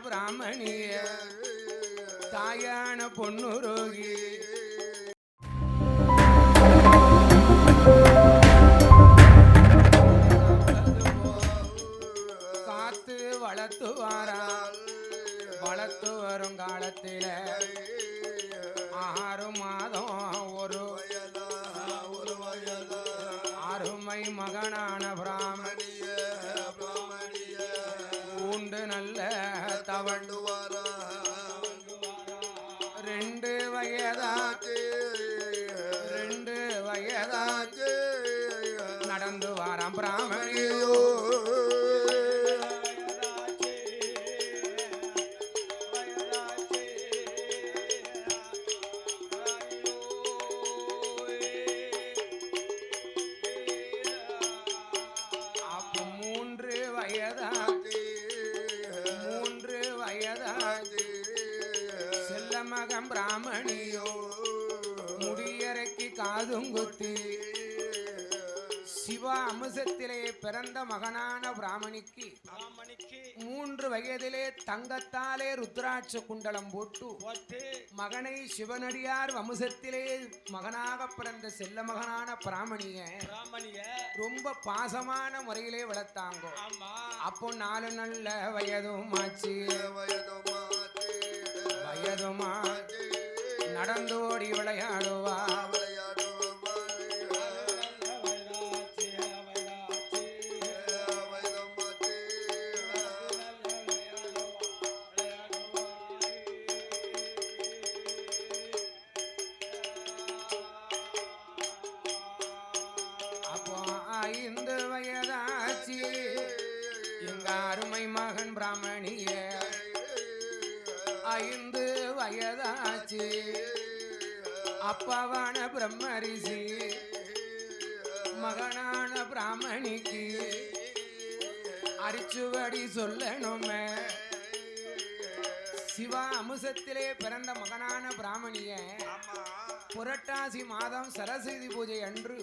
பிராமணிய தாயான பொன்னுரோகி காத்து வளர்த்து வாரால் வளர்த்து வரும் காலத்தில 6 மாதம் ஒரு அருமை மகனான பிராமணிய பூண்டு நல்ல தவண்டு வர 2 வயதாச்சு நடந்து வாராம் பிராமணியோ அப்போ 3 வயதாச்சு செல்ல மகன் பிராமணியோ முடியறைக்கு காதுங்குத்தி சிவா அம்சத்திலே பிறந்த மகனான பிராமணிக்கு 3 வயதிலே தங்கத்தாலே ருத்ராட்ச குண்டலம் போட்டு மகனை சிவனடியார் வம்சத்திலே மகனாக பிறந்த செல்ல மகனான பிராமணிய ரொம்ப பாசமான முறையிலே வளர்த்தாங்க. அப்போ 4 நல்ல வயதுமாச்சு நடந்தோடி விளையாடுவா அப்போ 5 வயதாச்சு எங்க அருமை மகன் பிராமணிய 5 வயதாச்சு அப்பாவான பிரம்மரிஷி மகனான பிராமணிக்கு அரிச்சுவடி சொல்லணுமே. சிவா அம்சத்திலே பிறந்த மகனான பிராமணிய புரட்டாசி மாதம் சரஸ்வதி பூஜை அன்று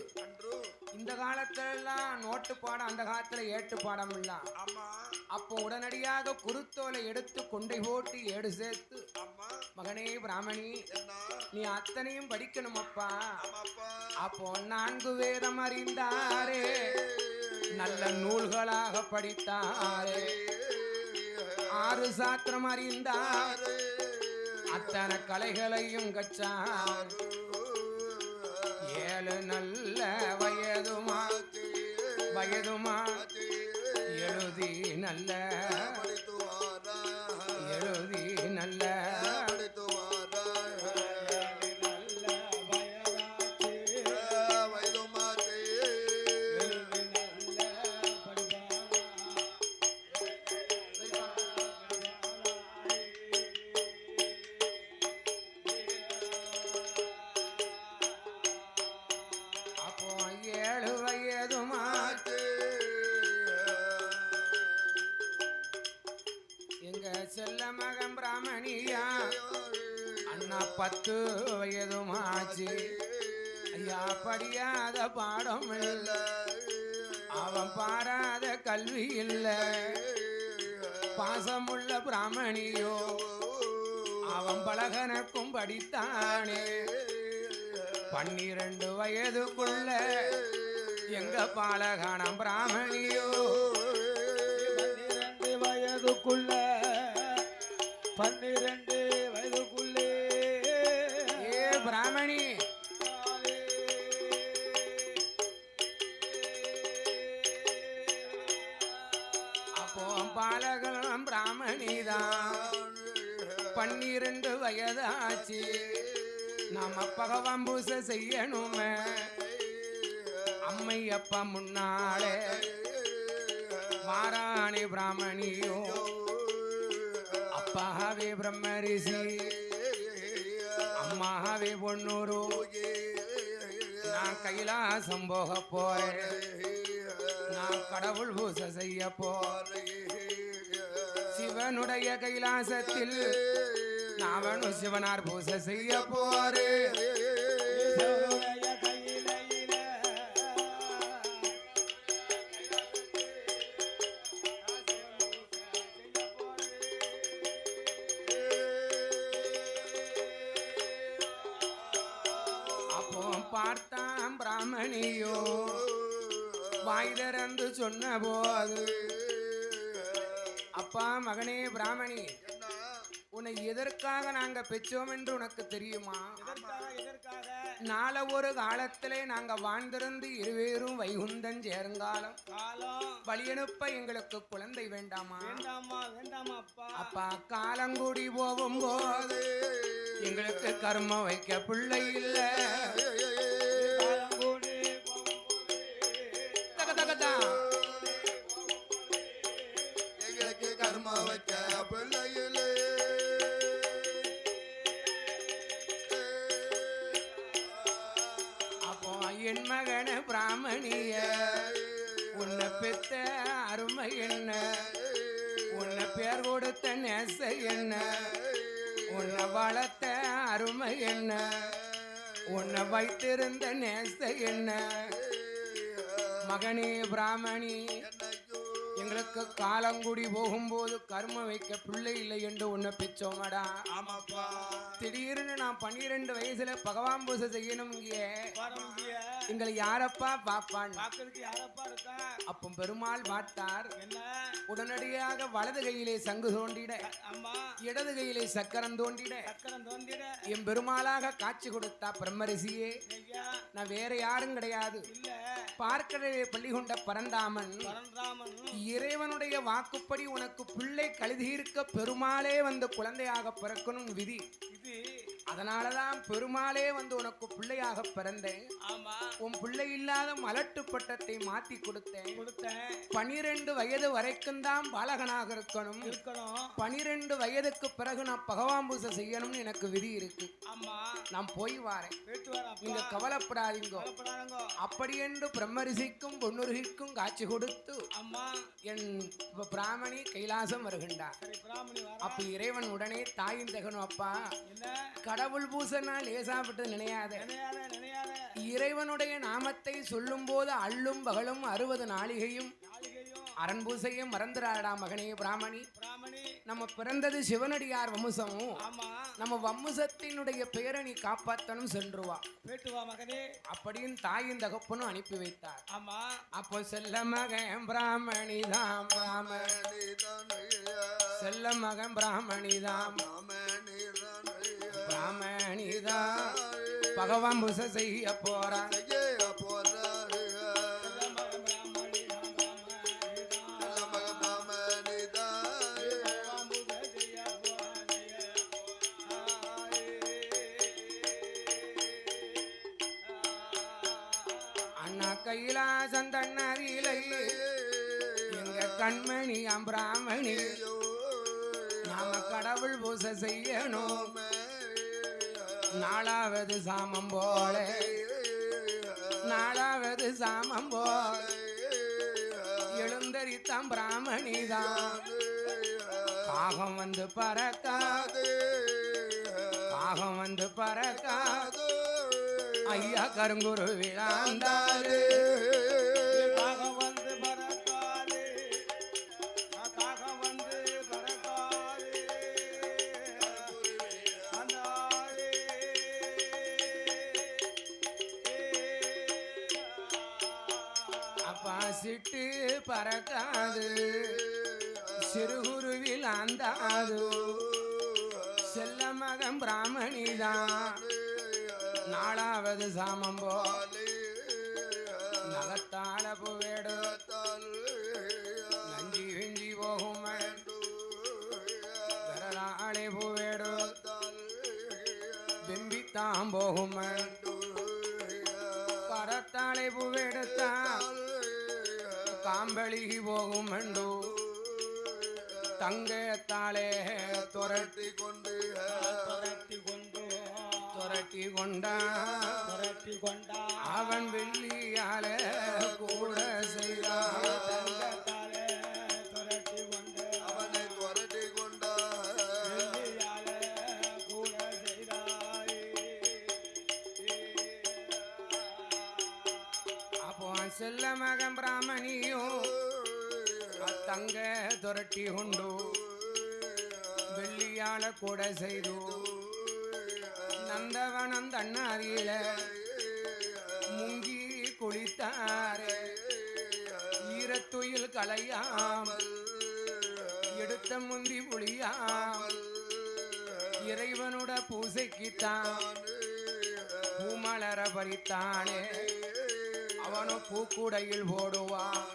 இந்த காலத்திலெல்லாம் நோட்டு பாடம், அந்த காலத்துல ஏட்டு பாடம் இல்ல. அப்போ உடனடியாக குருத்தோலை எடுத்து கொண்டை போட்டு ஏடு சேர்த்து மகனே பிராமணி நீ அத்தனையும் படிக்கணும் அப்பா. அப்போ 4 வேதம் அறிந்தாரே நல்ல நூல்களாக படித்தாரே 6 சாத்திரம் அறிந்தார் அத்தனை கலைகளையும் கற்றார் 7 நல்ல வயதுமா எழுதி நல்ல செல்ல மகன் பிராமணியா அண்ணா 10 வயதுமாச்சு ஐயா படியாத பாடம் இல்ல அவன் பாராத கல்வி இல்ல பாசமுள்ள பிராமணியோ அவன் பலகனுக்கும் படித்தானே 12 வயதுக்குள்ள எங்க பாலகானம் பிராமணியோ 12 வயதுக்குள்ளே பிராமணி அப்போ பாலகலம் பிராமணிதான் 12 வயதாச்சு நாம பகவான் பூசை செய்யணுமே. அம்மையப்பா முன்னாலே வாராணி பிராமணியோ அப்பாவே பிரம்மரிஷி அம்மாவே பொன்னூரு நான் கைலாசம் போக போறேன் நான் கடவுள் பூசை செய்ய போறேன் சிவனுடைய கைலாசத்தில் நாவனு சிவனார் பூசை செய்ய போறேன் பிராமணியோ வாய் திறந்து சொன்ன போது அப்பா மகனே பிராமணி உன்னை எதற்காக நாங்க பெற்றோம் என்று உனக்கு தெரியுமா? நாள ஒரு காலத்திலே நாங்க வாழ்ந்திருந்து இருவேரும் வைகுந்தன் சேருங்காலம் வழியனுப்ப எங்களுக்கு குழந்தை வேண்டாமா? அப்பா காலங்கூடி போகும் போது எங்களுக்கு கர்மம் வைக்க பிள்ளை இல்ல. எங்களுக்கு கர்மம் வைக்க பிள்ளை இல்லை. என் மகன பிராமணிய உன்னை பெத்த அருமை என்ன, உன்னை பேர் கொடுத்த நேச என்ன, உன்னை வளர்த்த அருமை என்ன, உன்னை வைத்திருந்த நேச என்ன. மகனே பிராமணி எங்களுக்கு காலங்குடி போகும்போது கர்ம வைக்க பிள்ளை இல்லை என்று உன்னை பெற்றோமடா. ஆமாப்பா. திடீர்னு நான் 12 வயசுல பகவான் பூசை செய்யணும். எங்களை யாரப்பா பாப்பான்? அப்போ பெருமாள் பார்த்தார். உடனடியாக வலது கையிலே சங்கு தோண்டிட, இடது கையிலே சக்கரம் தோண்டிட என் பெருமாளாக காட்சி கொடுத்தா பிரம்மரிசியே. நான் வேற யாரும் கிடையாது, பார்க்கடலே பள்ளி கொண்ட பரந்தாமன். இறைவனுடைய வாக்குப்படி உனக்கு பிள்ளை கழுதியிருக்க பெருமாளே வந்து குழந்தையாக பிறக்கணும் விதி. அதனாலதான் பெருமாளே வந்து உனக்கு பிள்ளையாக பிறந்தேன். உன் பிள்ளை இல்லாத மலட்டு பட்டத்தை மாத்தி கொடுத்தேன். 12 வயது வரைக்கும் தான் பாலகனாக இருக்கணும். 12 வயதுக்கு பிறகு நான் பகவான் பூசை செய்யணும்னு எனக்கு விதி இருக்கு. நான் போய் வாரேன், நீங்க கவலைப்படாதீங்க. அப்படி என்று பிரம்மரிசிக்கும் பொன்னுருகிக்கும் காட்சி கொடுத்து என் பிராமணி கைலாசம் வருகின்றார். அப்ப இறைவன் உடனே தாயின் தகனும், அப்பா கடவுள் பூசனா லேசாப்பட்டு நினையாத. இறைவனுடைய நாமத்தை சொல்லும் போது அள்ளும் பகலும் 60 நாளிகையும் அரண்பூசையும் மறந்துடாடா மகனே பிராமணி. நம்ம பிறந்தது சிவனடியார் வம்சமும், நம்ம வம்சத்தினுடைய பெயரை நீ காப்பாத்தனும் சென்றுவா மகனே அப்படின்னு தாயின் தகப்பனும் அனுப்பி வைத்தார். அப்போ செல்ல மகன் பிராமணிதான், செல்ல மகன் பிராமணிதான், பிராமணிதான் பகவான் பூசை செய்ய போறான். அண்ணா கைலாசம் தன்னறிலை எங்க கண்மணி பிராமணி நாம கடவுள் பூசை செய்யணும். 4வது சாமம் போல, 4வது சாமம் போல எழுந்தரித்தான் பிராமணிதான். காகம் வந்து பறக்காது, காகம் வந்து பறக்காது, ஐயா கருங்குரு விழாந்தாது. சிட்டு பறக்காது, சிறுகுருவில் ஆந்தாது. செல்ல மகன் பிராமணிதான் 4வது சாமம் போல் நகத்தாள புவேடு நஞ்சி விஞ்சி போகும் விரலாளே புவேடு பிம்பித்தான் போகும் கரத்தாளை புவேடுத்தான் காம்பளி போகும் என்று தங்கத்தாலே துரட்டி கொண்டு கொண்டா அவன் வெள்ளியால கூட செய்தான். அவனை துரட்டி கொண்டா அப்போ செல்ல மகன் பிராமணியும் தங்க துரட்டி கொண்டு வெள்ளியால கூட செய்து நந்தவனம் தன்னாதியில முங்கி வைத்தாரே ஈரத்துயில் களையாமல் எடுத்த முந்தி புளியாமல் இறைவனுட பூசைக்குத்தான் பூமலர பறித்தானே அவனோ பூக்குடையில் போடுவான்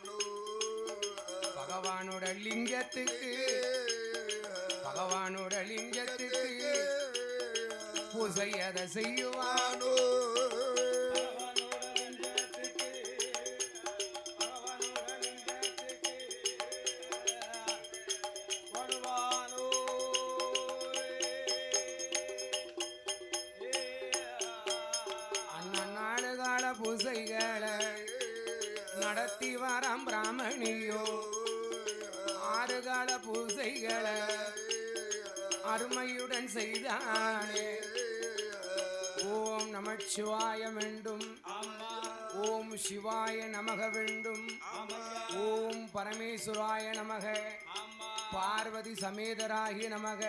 பகவானோட லிங்கத்துக்கு பூசை அதை செய்யுவானோ பூசைகளை நடத்தி வராம் பிராமணியோ 6 கால பூசைகளை அருமையுடன் செய்தானே ஓம் நமச்சிவாய வேண்டும் ஓம் சிவாய நமக வேண்டும் ஓம் பரமேஸ்வராய நமக பார்வதி சமேதராகி நமக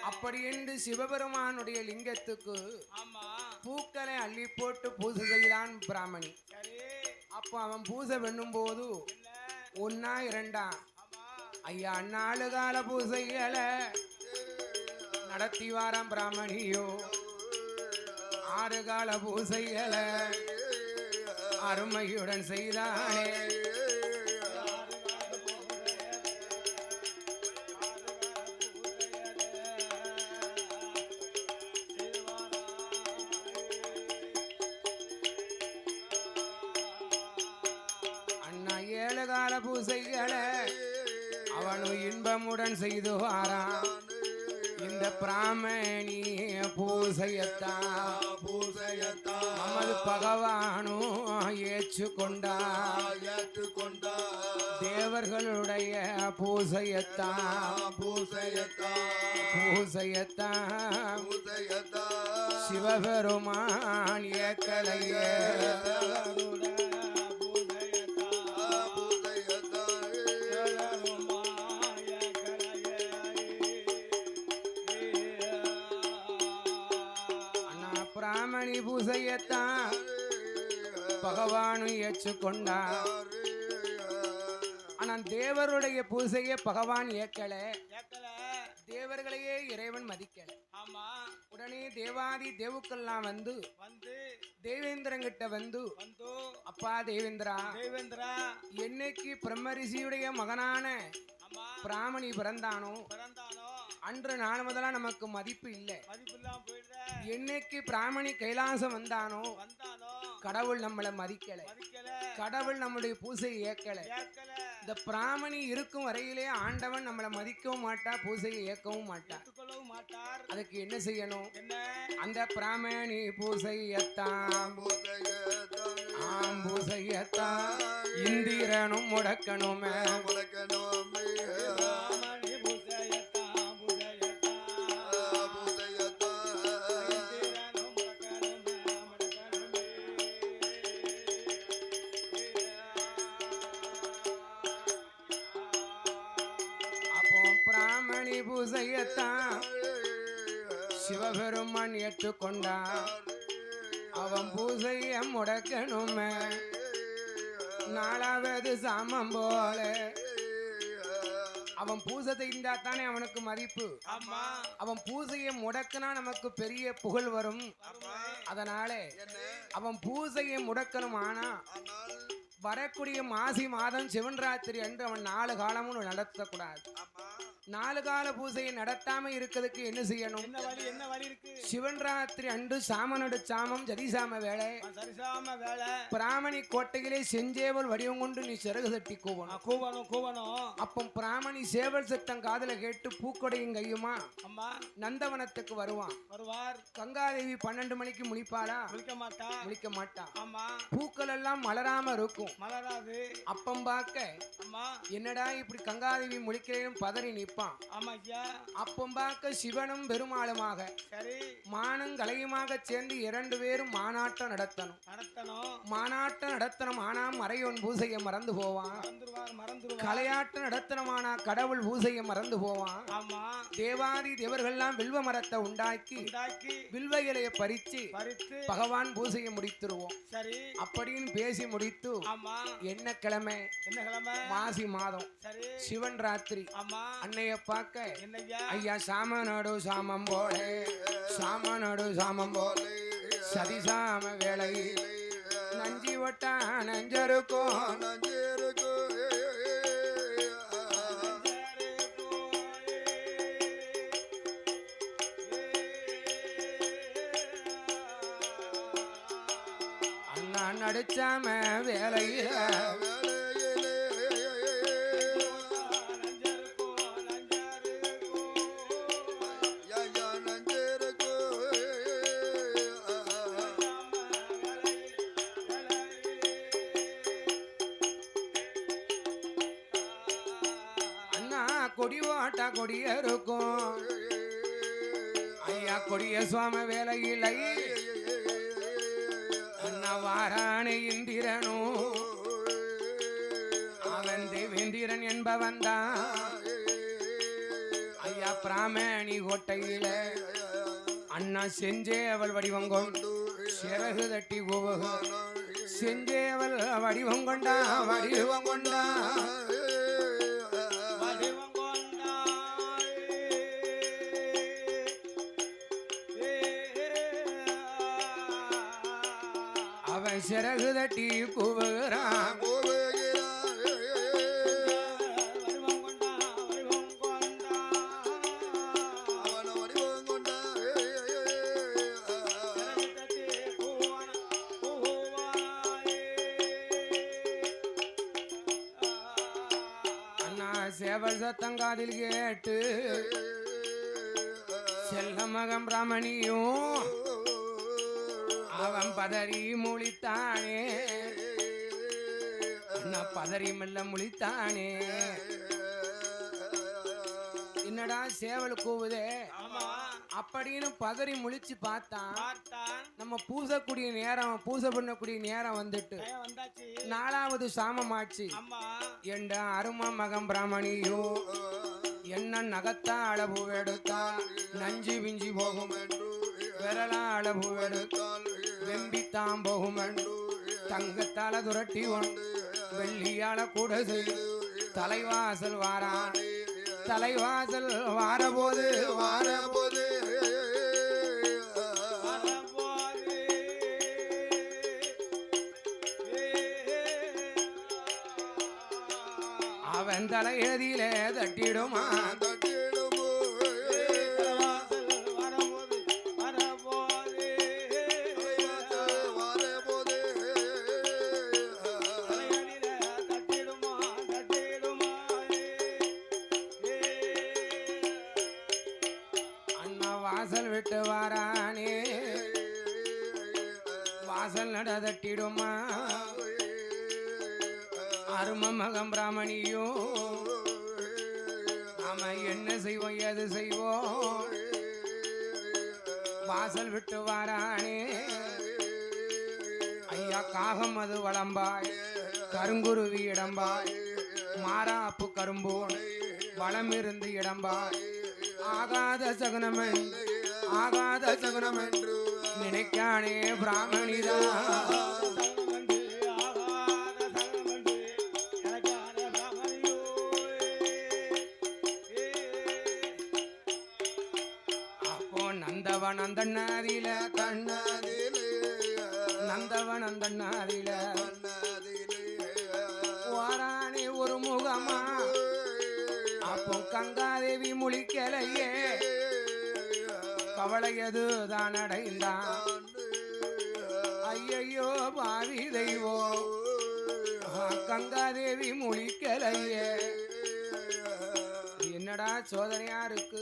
அப்படி என்று சிவபெருமானுடைய லிங்கத்துக்கு பூக்களை அள்ளி போட்டு பூஜை செய்தான் பிராமணி. அப்போ அவன் பூஜை பண்ணும் போது 1 2 ஐயா 4 கால பூசைகளை நடத்தி வாராம் பிராமணியோ 6 கால பூசைகளை அருமையுடன் செய்தானே கால பூசைகளை அவனும் இன்பமுடன் செய்து வாரான். இந்த பிராமணி பூசையத்தான் நமது பகவானும் ஏற்றுக்கொண்டா தேவர்களுடைய பூசையத்தான் சிவபெருமான் ஏக்கலையே பிராமணி பூசையத்தான் பகவானும் ஏற்றுக்கொண்டார். ஆனா தேவருடைய பூசையை பகவான் ஏற்கல, தேவர்களையே இறைவன் மதிக்கல. உடனே தேவாதி தேவுக்கெல்லாம் வந்து தேவேந்திரங்கிட்ட வந்து அப்பா தேவேந்திரா என்னைக்கு பிரம்மரிஷியுடைய மகனான பிராமணி பிறந்தானோ அன்று நாள் முதலா நமக்கு மதிப்பு இல்லை. என்னைக்கு பிராமணி கைலாசம் வந்தானோ கடவுள் நம்மளை மதிக்கல, கடவுள் நம்முடைய பூசையை ஏற்கல. இந்த பிராமணி இருக்கும் வரையிலே ஆண்டவன் நம்மளை மதிக்கவும் மாட்டா, பூசையை ஏற்கவும் மாட்டார். அதுக்கு என்ன செய்யணும்? அந்த பிராமணி பூசையத்தான் இந்திரனும் முடக்கணுமே பூசையத்தான் சிவபெருமான் ஏற்றுக்கொண்டான். அவன் பூசைய முடக்கணுமே 4வது சாமம் போல அவன் பூசை செய்தா தானே அவனுக்கு மதிப்பு. அவன் பூசையை முடக்கினா நமக்கு பெரிய புகழ் வரும். அதனால அவன் பூசையை முடக்கணும். ஆனா வரக்கூடிய மாசி மாதம் சிவன்ராத்திரி அன்று அவன் 4 காலமும் நடத்தக்கூடாது. 4 கால பூசையை நடத்தாம இருக்கிறதுக்கு என்ன செய்யணும்? என்ன வழி இருக்கு? சிவன்ராத்திரி அன்று சாமனோட சாமம் சரிசாம வேலை பிராமணி கோட்டையிலே செஞ்சேவல் வடிவம் கொண்டு நீ சிறகு தட்டி கூவணும். அப்போ பிராமணி சேவல் சத்தம் காதல கேட்டு பூக்கொடையும் கையுமா நந்தவனத்துக்கு வருவார். கங்காதேவி 12 மணிக்கு முழிப்பாளா? முழிக்க மாட்டா. பூக்கள் எல்லாம் மலராம இருக்கும். மலராது. அப்பம் பார்க்க அம்மா என்னடா இப்படி கங்காதேவி முழிக்கிறேன்னு பதறி நிற்பான். ஆமா ஐயா. அப்பம் பார்க்க சிவனும் பெருமாளுமாக சரி மானும் கலையுமாக சேர்ந்து 2 பேரும் மாநாட்டம் நடத்தணும். நடத்தணும். மாநாட்டம் நடத்தணும் ஆனா மறையோன் பூசையை மறந்து போவான். மறந்துருவார். கலையாட்டம் நடத்தணுமானா கடவுள் பூசையை மறந்து போவான். ஆமா தேவாதி தேவர்கள்லாம் வில்வ மரத்தை உண்டாக்கி வில்வ இலையை பறிச்சு பகவான் பூசையை முடித்துருவோம். சரி அப்படின்னு பேசி முடித்து ஆமா என்ன கிழமை? என்ன கிழமை? மாசி மாதம். சரி சிவன் ராத்திரி. ஆமா அன்னைய பார்க்க என்னய்யா? ஐயா சாமனோடு சாமம் போலே சாமனோடு சாமம் போலே சதிசாம வேலை நஞ்சி ஒட்டா நஞ்சருக்கும் அண்ணா நடிச்சாம வேலையில கொடி ஓட்டா கொடிய இருக்கும். ஐயா கொடிய சுவாம வேலையில்லை அண்ணா வாரானே இந்திரனும் அவன் தேவேந்திரன் என்பவன் தான். ஐயா பிராமணி கோட்டையில அண்ணா செஞ்சேவல் வடிவம் கொண்டு சிறகு தட்டி கோவகு செஞ்சேவல் வடிவம் கொண்டா வடிவம் கொண்டா அவன் சிறகு தட்டி கூவுகிறான். அண்ணா சேவல் சத்தங்காதில் கேட்டு செல்ல மகம் பிராமணியும் அவன் பதறி முழித்தானே. நான் பதறி மெல்ல முழித்தானே. என்னடா சேவல் கூவுதே அப்படின்னு பதறி முழிச்சு பார்த்தான். நம்ம பூசக்கூடிய நேரம் பூசை பண்ணக்கூடிய நேரம் வந்துட்டு 4வது சாமமாச்சு. என்ற அரும மகம் பிராமணியோ என்ன நகத்தா அளவு எடுத்தா நஞ்சு விஞ்சி போகும் விரலா அளவு எடுத்தால் வெம்பித்தான் போகும் தங்கத்தால துரட்டி ஒன்று வெள்ளியால கூட செய்து தலைவாசல் வாரான். தலைவாசல் வாரபோது அவன் தலையதிலே தட்டிடுமா விட்டு வாரானே. வாசல் நட தட்டிடுமா அரும மகம் பிராமணியோ நாம என்ன செய்வோம் ஏது செய்வோம். வாசல் விட்டு வாரானே. ஐயா காகம் அது வளம்பாய் கருங்குருவி இடம்பாய் மாறாப்பு கரும்போன் வளமிருந்து இடம்பாய் ஆகாத சகுனம் என்று நினைக்கானே பிராமணிதா. அப்போ நந்தவன் அந்த நாதில நந்தவன் அந்த நாதில வாரானே ஒரு முகமா. அப்போ கங்காதேவி முழிக்கலையே கவலையது தான் அடைந்தான். ஐயையோ பாவி தெய்வோ கங்காதேவி முழிக்கலையே. என்னடா சோதனையா இருக்கு.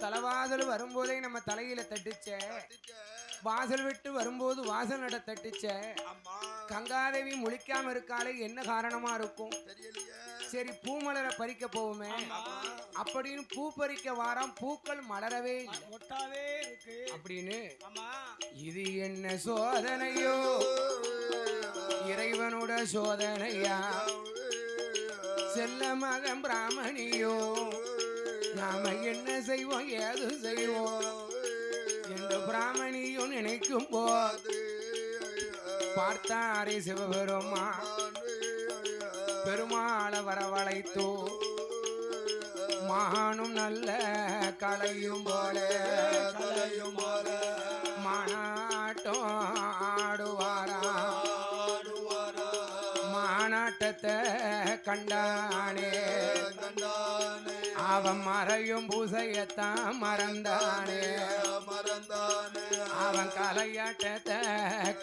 தலைவாசல் வரும்போதே நம்ம தலையில தட்டுச்ச வாசல் விட்டு வரும்போது வாசல் நட தட்டுச்ச அம்மா கங்காதேவி முழிக்காம இருக்காளே என்ன காரணமா இருக்கும்? தெரியலையே. சரி பூமலரை பறிக்க போவோமே அப்படின்னு பூ பறிக்க வாராம், பூக்கள் மலரவே இல்லை. ஒட்டாவே இருக்கு அப்படின்னு ஆமா இது என்ன சோதனையோ, இறைவனோட சோதனையா, செல்ல மகன் பிராமணியோ, நாம என்ன செய்வோம் ஏது செய்வோம் என்று பிராமணியும் நினைக்கும் போது பார்த்தாரே சிவபெருமா பெருமாளை வரவழைத்தோ மகானும் நல்ல கலையும் போல கலையும் போல மானாட்டம் ஆடுவாரா. ஆடுவாரா. மானாட்டத்தை கண்டானே கண்டானே அவன் மறையும் பூசையத்தான் மறந்தானே. மறந்தானே அவன் கலையாட்டத்தை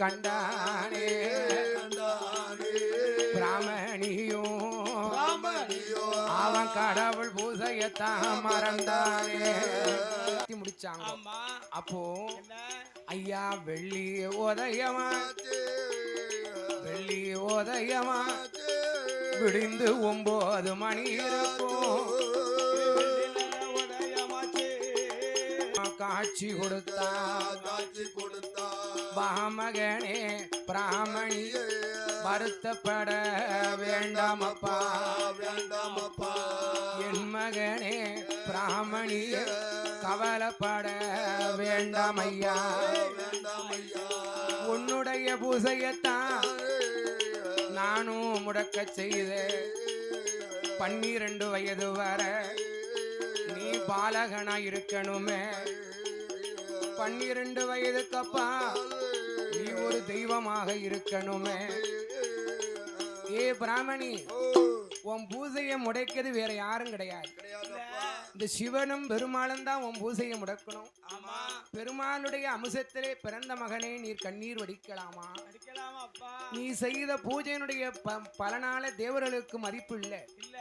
கண்டானே கண்டானே பிராமணியும் ராமனியோ அவன் கடவுள் பூசையத்தான் மறந்தானே. முடிச்சாங்க. ஆமா அப்போ என்ன ஐயா வெள்ளி உதயமா வெள்ளி உதயமா விடிந்து 9 மணி இருக்கும். உதயமாச்சு காட்சி கொடுத்தா காட்சி கொடுத்தா மகனே பிராமணி வருத்தப்பட வேண்டாமப்பா. வேண்டாமப்பா என் மகனே பிராமணிய கவலைப்பட வேண்டாம் ஐயா. வேண்டாமையா உன்னுடைய பூசையத்தான் நானும் முடக்க செய்து 12 வயது வர நீ பாலகனா இருக்கணுமே. 12 வயதுக்கப்பா நீ ஒரு தெய்வமாக இருக்கணுமே. ஏ பிராமணி, உன் பூசையை முடைக்கிறது வேற யாரும் கிடையாது. இந்த சிவனும் பெருமாளும் தான் உன் பூசையை முடக்கணும். ஆமா பெருமாளுடைய அம்சத்திலே பிறந்த மகனே நீர் கண்ணீர் வடிக்கலாமா? அடிக்கலாமா அப்பா நீ செய்த பூஜையினுடைய பலனால தேவர்களுக்கு மதிப்பு இல்லை. இல்ல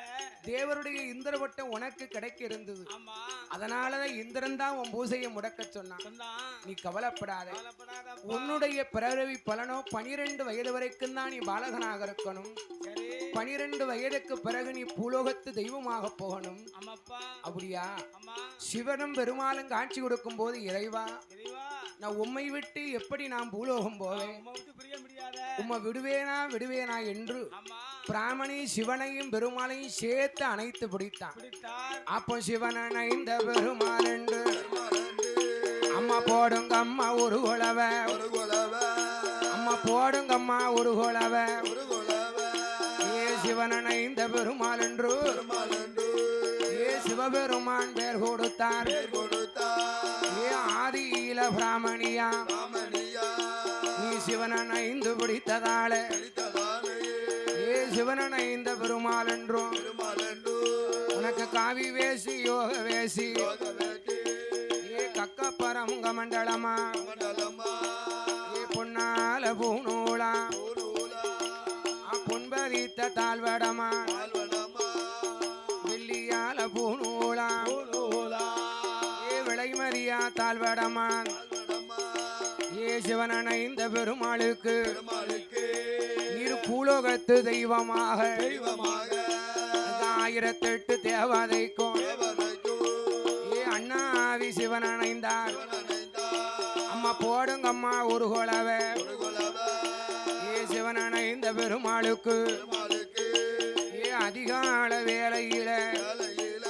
தேவருடைய இந்திரவட்டம் உனக்கு கிடைக்க இருந்தது. ஆமா அதனாலதான் இந்திரன் தான் உன் பூசையை முடக்க சொன்னான். சொன்னான் நீ கவலைப்படாத. கவலைப்படாதப்பா. உன்னுடைய பிறவி பலனோ 12 வயது வரைக்கும் தான் நீ பாலகனாக இருக்கணும். சரி 12 வயதுக்கு பிறகு நீ பூலோகத்து தெய்வமாக போகணும். ஆமாப்பா அப்படியா? ஆமா சிவனும் பெருமாளும் காட்சி கொடுக்கும் போது இறைவா தெரியவா நான் உம்மை விட்டு எப்படி நான் பூலோகம் போவேன்? உம்மை விட்டு பிரிய முடியாத உம்மை விடுவேனா என்று ஆமா பிராமணி சிவனையும் பெருமாளையும் சேர்த்து அணைத்து பிடித்தான். பிடித்தார் அப்போ சிவன் அணைந்த பெருமாள் என்று அம்மா போடுங்க அம்மா ஒரு குலவ, ஒரு குலவ அம்மா போடுங்க அம்மா ஒரு குலவ. ஒரு குலவ ஏ சிவன் அணைந்த பெருமாள் என்று பெருமாளன்று ஏ சிவபெருமான் பேர் கொடுத்தார். கொடுத்தா ஏ ஆதியில பிராமணியா ராமனியா நீ சிவன் அணைந்து பிடித்ததால அடித்ததானே ஏ சிவன் அணைந்த பெருமாள் என்றும் பெருமாளன்று உனக்கு காவி வேசி யோக வேசி யோகவேட்டி ஏ கக்கப்பரம் கமண்டலமா மண்டலமா ஏ பொன்னால பூநூலா ஊருலா பொன்பதித்த தாழ்வடமா ஆழ்வனமா வெள்ளியால பூநூலா ஊலா ஏ விளைமதியா தாழ்வடமா ஆழ்வனமா ஏ சிவனணைந்த பெருமாளுக்கு பெருமாளுக்கு நீர் பூலோகத்து தெய்வமாக தெய்வமாக 1008 தேவதைக்கும் தேவனைக்கும் ஏ அண்ணாவி சிவனணைந்தார். சிவனணைந்தார். அம்மா போடுங்க அம்மா ஒரு குலவை ஒரு குலவ ஏ சிவனணைந்த பெருமாளுக்கு பெருமாளுக்கு ஏ அதிகால வேளையில வேலையில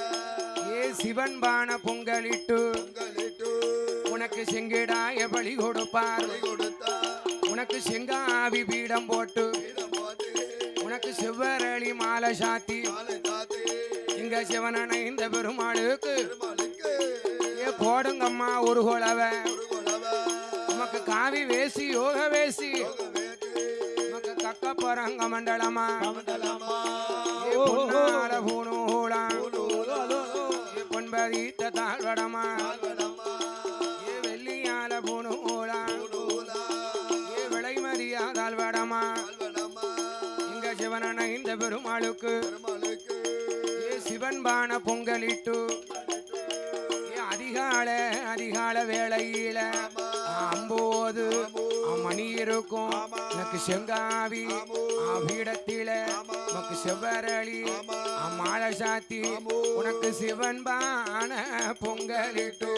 ஏ சிவன் பான பொங்கலிட்டு பொங்கலிட்டு உனக்கு செங்கிடாய பலி கொடுப்பார். பலி கொடுத்தா உனக்கு செங்காவி பீடம் போட்டு இடமாதி உனக்கு செவ்வரளி மாலை சாத்தி மாலை தாத்தி இங்க சிவனணைந்த பெருமாளுக்கு பெருமாளுக்கு ஏ போடுங்கம்மா ஒரு குலவை. ஒரு குலவ உமக்கு காவி வேசி யோக வேசி யோகவேட்டி உமக்கு கக்க போறங்க மண்டலமா மண்டலமா ஏ பொன்னால பூநூலா ஊலா ஏ பொன்பதித்த தாழ்வடமா ஆழ்வனமா ஏ வெள்ளியால பூநூலா ஊருலா ஏ விளைமதியா தாழ்வடமா ஆழ்வனமா இங்க சிவனணைந்த பெருமாளுக்கு பெருமாளுக்கு ஏ சிவன் பான பொங்கலிட்டு ஏ அதிகால வேளையில 9 இருக்கும் எனக்கு செங்காவி பீடத்தில உனக்கு செவ்வரளி மாலை சாத்தி உனக்கு சிவன் பான பொங்கலிட்டோ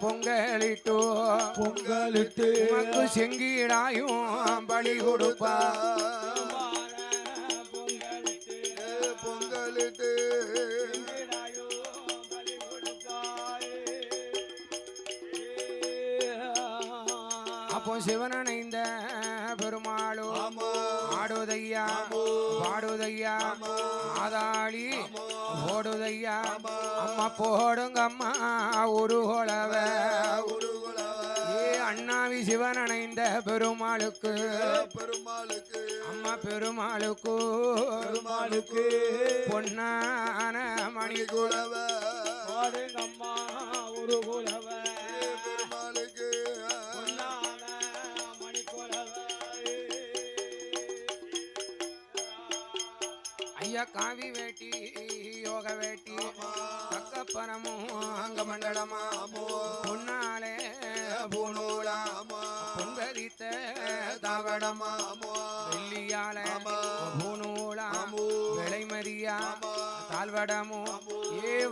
பொங்கலிட்டோ பொங்கலிட்டு உனக்கு செங்கீடாயும் பலி கொடுப்பா பொங்கலிட்டு அப்போ சிவனணைந்த பெருமாளோ ஆடுதையா பாடுதையா ஆதாளி ஓடுதையா அம்மா போடுங்க அம்மா ஒரு கொலவ அண்ணாவி சிவனணைந்த பெருமாளுக்கு அம்மா பெருமாளுக்கு பொன்னான மணி குலவ அம்மா ஒரு குலவ ஐயா காவி வேட்டி யோக வேட்டி பக்கப்பனமும் அங்க மண்டலமா பொன்னாலே பூனூலா பொன்பதித்த தாவடமா வெள்ளியால பூனூலா விளைமதியா தாழ்வடமும்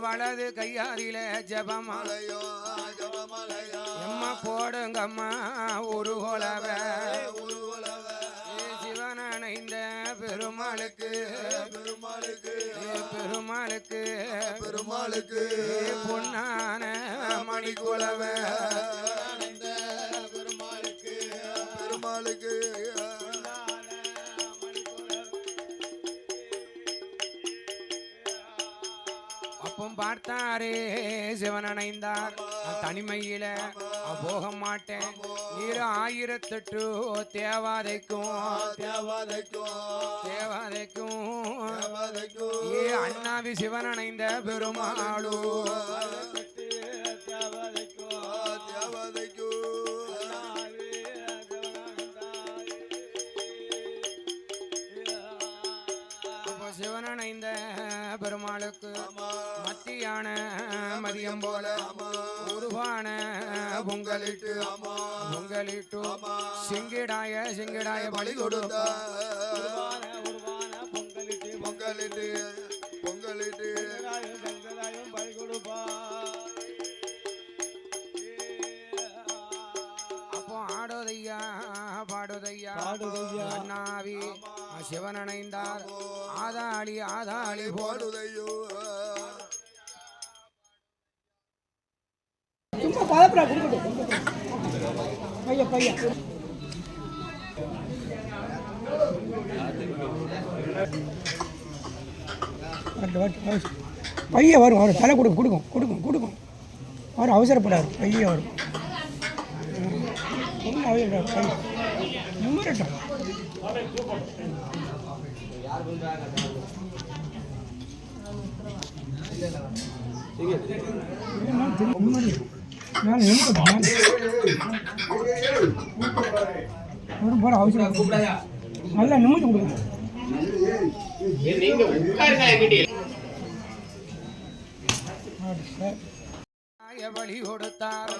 வலது கையாரில ஜபமலையோ எம்மா போடுங்கம்மா ஒரு கொலவ சிவனணைந்த பெருமாளுக்கு பெருமாளுக்கு பொன்னான மணி குலவ பெருமாளுக்கு அப்பம் பார்த்தாரே சிவனணைந்தார் தனிமையில போக மாட்டேன் நீர் 1008 தேவாதைக்கும் அண்ணாவி சிவனணைந்த பெருமாளோ சிவனணைந்த பெருமாளுக்கு மத்தியான மதியம் போல உருவான பொங்கலிட்டு செங்கிடாய பலி கொடுப்பா பொங்கலிட்டு பலி கொடுப்பா அப்போ ஆடோதையா பாடுதையா அண்ணாவி சிவனணைந்தார் ஆதாளி போடுதையோ சும்மா பதப்படா கொடுக்கட்டும் பையா பைய வரும் அவர் தலை கொடுக்கும் அவர் அவசரப்படாது பைய வரும் நிம்மரட்டும் அவசரம் நல்லா நிம்மதி கொடுக்கும் பலி கொடுத்தார்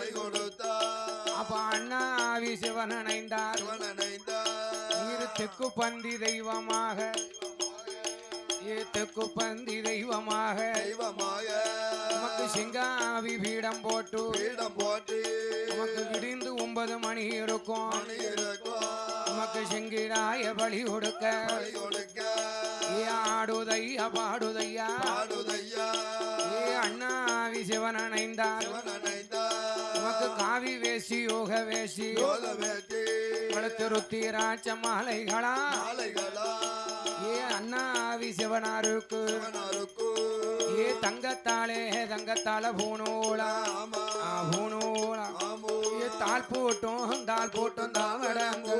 அப்ப அண்ணாவி சிவனணைந்தார் தெற்கு பந்தி தெய்வமாக நமக்கு சிங்காவி பீடம் போட்டு நமக்கு விடிந்து 9 மணி இருக்கும் நமக்கு செங்கிடாய பலி கொடுக்க ஆடுதையா பாடுதையா அண்ணாவி சிவனணைந்தார் நமக்கு காவி வேசி யோக வேசி வளர்த்து ருத்திராட்ச மாலைகளா அண்ணாவி சிவனாருக்கு தங்கத்தால பூனூலா தாள் போட்டும் தாவடங்கு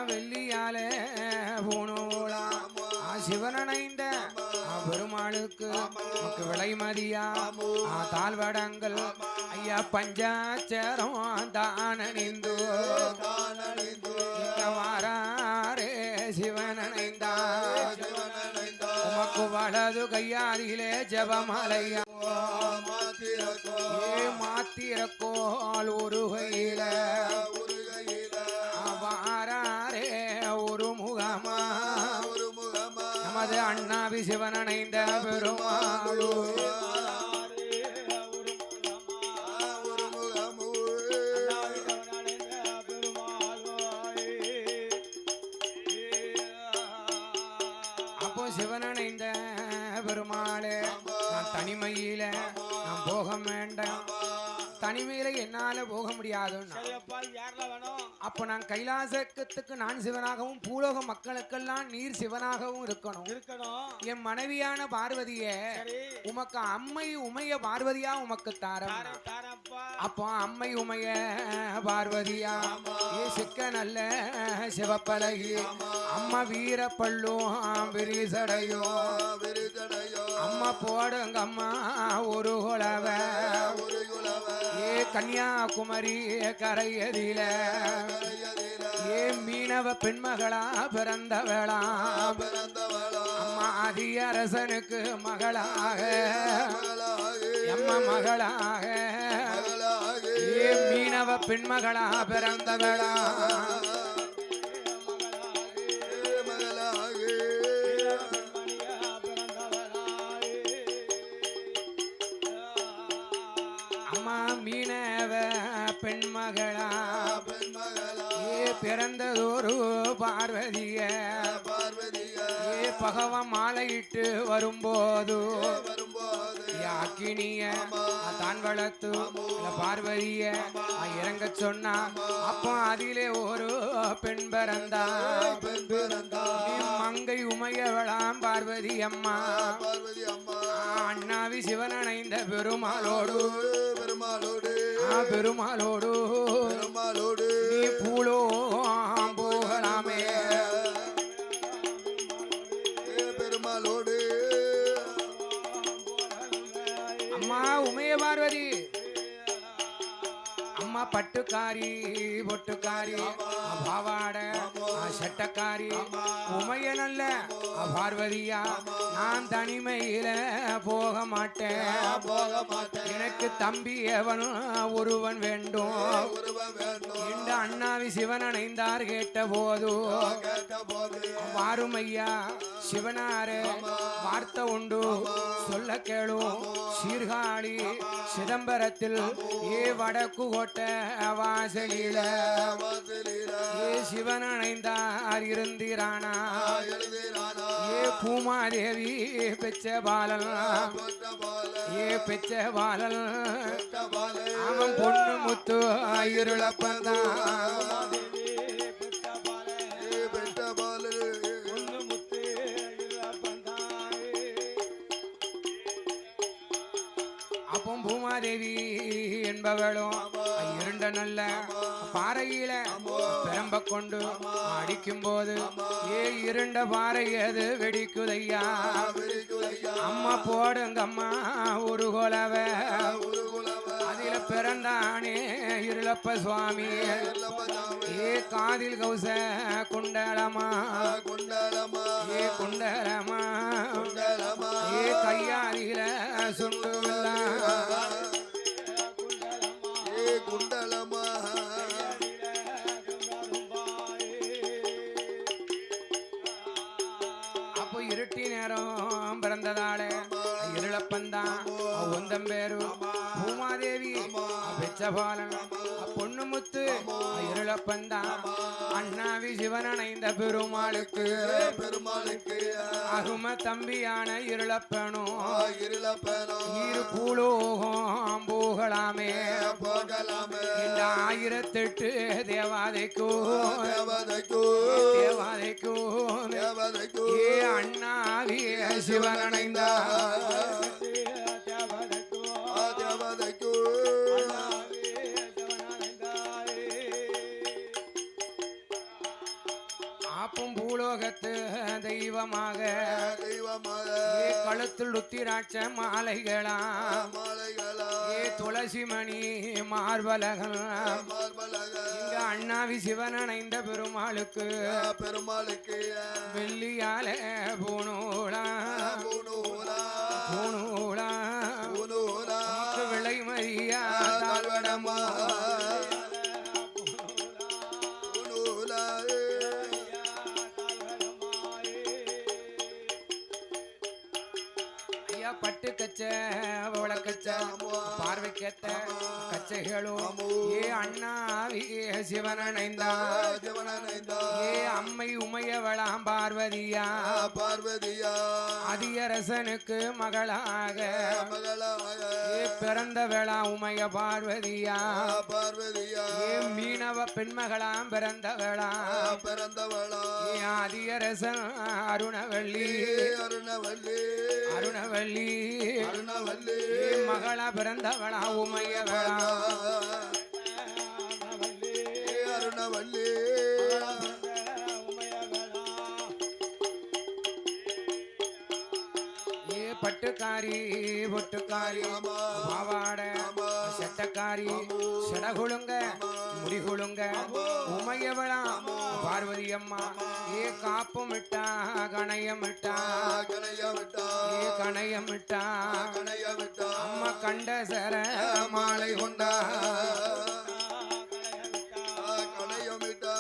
வெள்ளியாலே பூனூலா சிவனணைந்த பெருமாளுக்கு விலை மதியா தாழ்வடங்கள் ஐயா பஞ்சாச்சரம் தானணிந்து தானணிந்து இங்க வாராரே சிவனணைந்தார் உமக்கு வலது கையாரிலே ஜபமலையா மாத்திரக்கோ ஏ மாத்திரக்கோள் ஒரு கையில உருகையில வாராரே ஒரு முகமா ஒரு முகமா நமது அண்ணாவி சிவனணைந்த பெருமாளு ஒரு முகமு அப்போ சிவனணைந்த பெருமாளே நான் தனிமையில நான் போக வேண்டாம் தனிமையில என்னால போக முடியாதுன்னா அப்ப நான் கைலாசத்துக்கு நான் சிவனாகவும் பூலோக மக்களுக்கெல்லாம் நீர் சிவனாகவும் இருக்கணும் என் மனைவியான பார்வதியே உமக்கு அம்மை உமைய பார்வதியா உமக்கு தாரம் அப்போ அம்மை உமைய பார்வதியா ஏ சிக்க நல்ல சிவப்பழகி அம்மா வீரப்பள்ளும் விரிசடையோ விருதடையோ அம்மா போடுங்க அம்மா ஒரு குலவ ஒரு குலவ ஏ கன்னியாகுமரி கரையதில ஏ மீனவ பெண்மகளா பிறந்தவளா பிறந்தவளா அம்மா அதியரசனுக்கு மகளாக மகளாகி அம்மா மகளாக மகளாகி ஏ மீனவ பெண்மகளா பிறந்தவளா மகளாகி அம்மா மீனவ பெண்மகளா பெண்மகளா ஏ பிறந்ததொரு பார்வதிய பார்வதியா ஏ பகவன் மாலையிட்டு வரும்போது வரும்போது அக்கினிய தான் வளர்த்து அந்த பார்வதிய இறங்க சொன்னா அப்போ அதிலே ஒரு பெண் பிறந்தா பெண் பிறந்தா மங்கை உமையவளாம் பார்வதி அம்மா பார்வதி அம்மா அண்ணாவி சிவனணைந்த பெருமாளோடு பெருமாளோடு பெருமாளோடு பெருமாளோடு நீ பூலோ போகலாமே பெருமாளோடு அம்மா உமைய பார்வதி அம்மா பட்டுக்காரி பொட்டுக்காரி பாவாட சட்டக்காரி உமைய நல்ல பார்வதியா நான் தனிமையில போக மாட்டேன் போக மாட்டேன் எனக்கு தம்பி எவனும் ஒருவன் வேண்டும் ஒருவன் வேண்டும் இந்த அண்ணாவி சிவன் அணைந்தார் கேட்ட போது கேட்ட போது வாருமையா சிவனாரே வார்த்தை உண்டு சொல்ல கேளும் சீர்காழி சிதம்பரத்தில் ஏ வடக்கு கோட்டை வாசலில வாசலில ஏ சிவன் அணைந்தார் இருந்திரானா எழுதினானா ஏ பூமாதேவி பெச்ச பாலன் பெற்ற பால ஏ பெச்ச பாலன் பெற்ற பால அவன் பொண்ணு முத்து இருளப்பந்தான் பெற்ற பால அப்போ பூமாதேவி என்பவளும் இருண்ட நல்ல பாறையில பெரம்ப கொண்டு அடிக்கும் போது ஏ இருண்ட பாறை எது வெடிக்குதையா விரிகுலையா அம்மா போடுங்க அம்மா ஒரு கொலவ ஒரு குலவ அதில பிறந்தானே இருளப்ப சுவாமி இல்லப்பதாமே ஏ காதில் கௌச குண்டலமா குண்டலமா ஏ குண்டலமா குண்டலமா ஏ கையாரில சுண்டு ஏ குண்டலமா அப்போ இருட்டி நேரம் பிறந்ததால இருளப்பந்தான் ஒந்தம் பேரு பூமாதேவி பெச்சபாலன் பொண்ணு முத்து இருளப்பந்தான் அண்ணாவி சிவனணைந்த பெருமாளுக்கு பெருமாளுக்கு அரும தம்பியான இருளப்பனும் இருளப்பனோ நீரு பூலோகம் போகலாமே போகலாமே இந்த 1008 தேவாதைக்கோ தேவதைக்கு தேவாதைக்கோ தேவதைக்கு ஏ அண்ணாவி சிவனணைந்தா தேவதைக்கு ஆப்பும் பூலோகத்து தெய்வமாக தெய்வமாக ஏ கழுத்தில் ருத்திராட்ச மாலைகளா மாலைகளா ஏ துளசி மணி மார்பலகன் மார்பலக இங்க அண்ணாவி சிவன் அணைந்த பெருமாளுக்கு பெருமாளுக்கு வெள்ளியால பூணூலா பூணூலா பூணூலா பூணூலா உமக்கு விளை மரியா தாழ்வடமா பூணூலா ஐயா பட்டு கச்ச விளக்கச்ச பார்வைக்கேத்த கச்சைகளும் ஏ அண்ணாவி சிவன் அணைந்தா ஜவனனைந்தா ஏ அம்மை உமையவளாம் பார்வதியா பார்வதியா அதியரசனுக்கு மகளாக மகளாக ஏ பிறந்த வேளா உமைய பார்வதியா பார்வதியா ஏ மீனவ பெண்மகளாம் பிறந்த வேளா பிறந்தவளா ஏ அதியரசன் அருணவள்ளி அருணவல்லி அருணவள்ளி அருணவல்லி ஏ மகளா பிறந்தவளா உமைய வேளா அருணவல்லி ஏ பட்டுக்காரி பொட்டுக்காரி பாவாட சட்டக்காரி சடகுழுங்க முடிகுழுங்க உமையவளா பார்வதி அம்மா ஏ காப்புமிட்டா கணையமிட்டா கணையமிட்டா ஏ கணையமிட்டா கணையமிட்டா அம்மா கண்ட சர மாலை கொண்டா கணையமிட்டா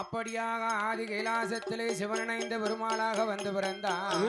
அப்படியாக ஆதி கைலாசத்திலே சிவனணைந்த பெருமாளாக வந்து பிறந்தார்